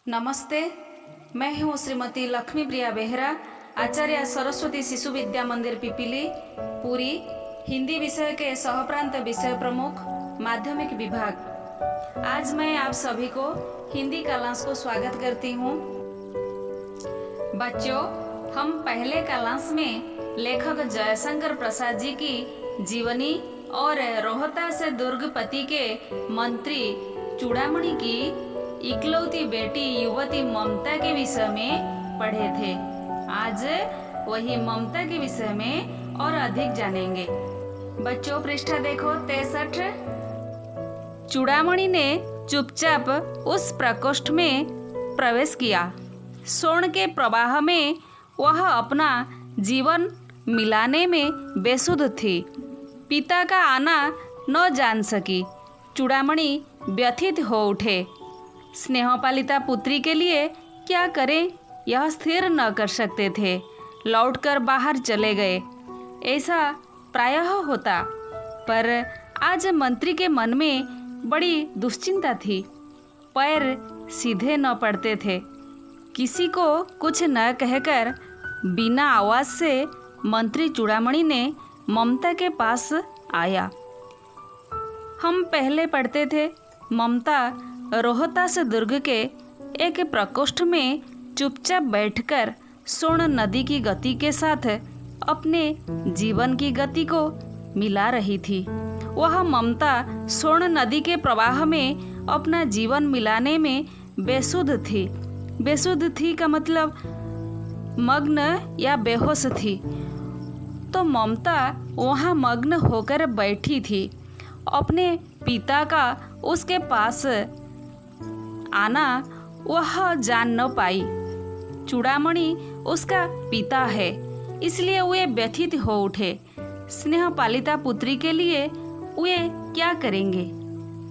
नमस्ते, मैं हूँ श्रीमती लक्ष्मी प्रिया बेहरा, आचार्य सरस्वती शिशु विद्या मंदिर पिपीली, पुरी, हिंदी विषय के सहप्रांत विषय प्रमुख, माध्यमिक विभाग। आज मैं आप सभी को हिंदी क्लास को स्वागत करती हूँ। बच्चों, हम पहले क्लास में लेखक जयशंकर प्रसाद जी की जीवनी और रोहतास दुर्गपति के मंत्री चूड़ामणि की इकलौती बेटी युवती ममता के विषय में पढ़े थे। आज वही ममता के विषय में और अधिक जानेंगे। बच्चों, पृष्ठ देखो 63। चूड़ामणि ने चुपचाप उस प्रकोष्ठ में प्रवेश किया। स्वर्ण के प्रवाह में वह अपना जीवन मिलाने में बेसुध थी। पिता का आना न जान सकी। चूड़ामणि व्यथित हो उठे। स्नेहपालिता पुत्री के लिए क्या करें यह स्थिर न कर सकते थे। लौटकर बाहर चले गए। ऐसा प्रायः होता, पर आज मंत्री के मन में बड़ी दुश्चिंता थी। पैर सीधे न पड़ते थे। किसी को कुछ न कहकर बिना आवाज से मंत्री चूड़ामणि ने ममता के पास आया। हम पहले पढ़ते थे, ममता रोहतास दुर्ग के एक प्रकोष्ठ में चुपचाप बैठकर स्वर्ण नदी की गति के साथ अपने जीवन की गति को मिला रही थी। वह ममता स्वर्ण नदी के प्रवाह में अपना जीवन मिलाने में बेसुध थी। बेसुध थी का मतलब मग्न या बेहोश थी। तो ममता वहाँ मग्न होकर बैठी थी। अपने पिता का उसके पास आना वह जान न पाई। चूड़ामणि उसका पिता है, इसलिए वे व्यथित हो उठे। स्नेह पालिता पुत्री के लिए वे क्या करेंगे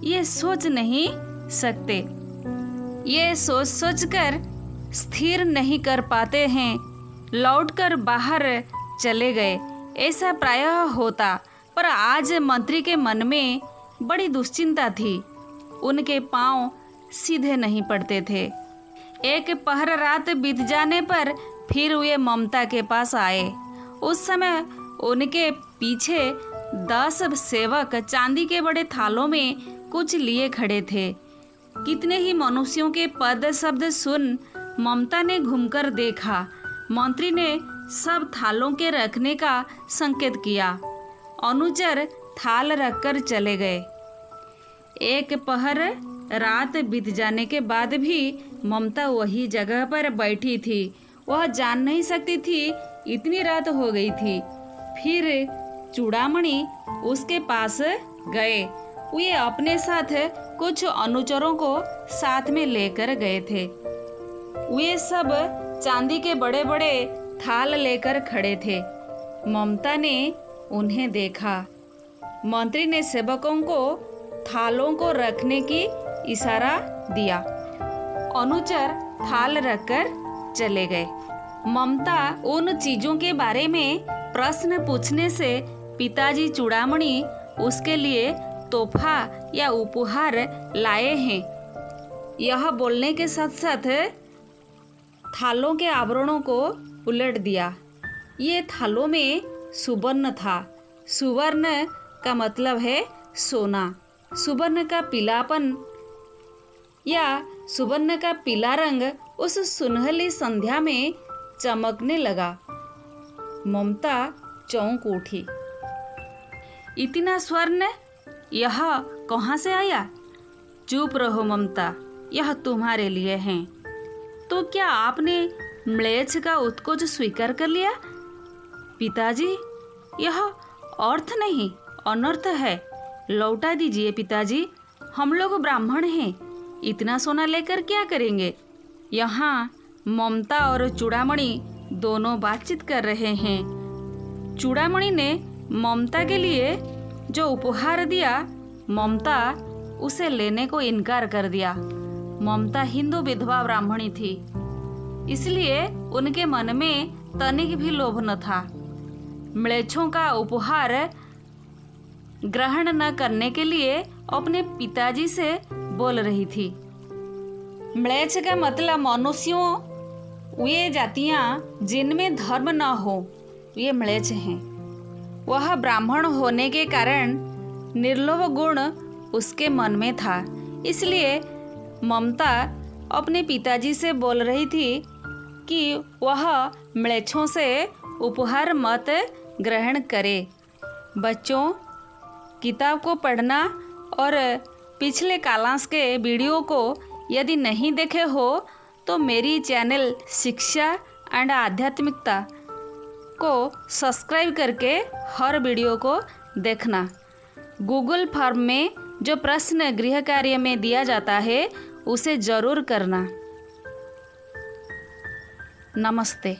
ये सोच नहीं सकते। ये सोच सोचकर स्थिर नहीं कर पाते हैं। लौटकर बाहर चले गए। ऐसा प्रायः होता, पर आज मंत्री के मन में बड़ी दुश्चिंता थी। उनके पांव सीधे नहीं पड़ते थे। एक पहर रात बीत जाने पर फिर वे ममता के पास आए। उस समय उनके पीछे 10 सेवक चांदी के बड़े थालों में कुछ लिए खड़े थे। कितने ही मनुष्यों के पद शब्द सुन ममता ने घूमकर देखा। मंत्री ने सब थालों के रखने का संकेत किया। अनुचर थाल रखकर चले गए। एक पहर रात बीत जाने के बाद भी ममता वही जगह पर बैठी थी। वह जान नहीं सकती थी इतनी रात हो गई थी। फिर चूड़ामणि उसके पास गए। वे अपने साथ कुछ अनुचरों को साथ में लेकर गए थे। वे सब चांदी के बड़े बड़े थाल लेकर खड़े थे। ममता ने उन्हें देखा। मंत्री ने सेवकों को थालों को रखने की इशारा दिया। अनुचर थाल रखकर चले गए। ममता उन चीजों के बारे में प्रश्न पूछने से पिताजी चूड़ामणि उसके लिए तोहफा या उपहार लाए हैं, यह बोलने के साथ साथ थालों के आवरणों को उलट दिया। ये थालों में सुवर्ण था। सुवर्ण का मतलब है सोना। सुवर्ण का पीलापन या सुवर्ण का पीला रंग उस सुनहली संध्या में चमकने लगा। ममता चौंक उठी। इतना स्वर्ण यह कहाँ से आया? चुप रहो ममता, यह तुम्हारे लिए हैं। तो क्या आपने म्लेच्छ का उत्कोच स्वीकार कर लिया? पिताजी, यह अर्थ नहीं अनर्थ है। लौटा दीजिए पिताजी, हम लोग ब्राह्मण हैं। इतना सोना लेकर क्या करेंगे? यहाँ ममता और चूड़ामणि दोनों बातचीत कर रहे हैं। चूड़ामणि ने ममता के लिए जो उपहार दिया, ममता उसे लेने को इनकार कर दिया। ममता हिंदू विधवा ब्राह्मणी थी, इसलिए उनके मन में तनिक भी लोभ न था। म्लेच्छों का उपहार ग्रहण न करने के लिए अपने पिताजी से बोल रही थी। म्लेच्छ का मतलब मनुष्यों, वे जातियाँ जिनमें धर्म न हो, ये म्लेच्छ हैं। वह ब्राह्मण होने के कारण निर्लोभ गुण उसके मन में था, इसलिए ममता अपने पिताजी से बोल रही थी कि वह म्लेच्छों से उपहार मत ग्रहण करे। बच्चों, किताब को पढ़ना और पिछले कालांश के वीडियो को यदि नहीं देखे हो तो मेरी चैनल शिक्षा एंड आध्यात्मिकता को सब्सक्राइब करके हर वीडियो को देखना। गूगल फॉर्म में जो प्रश्न गृह कार्य में दिया जाता है उसे ज़रूर करना। नमस्ते।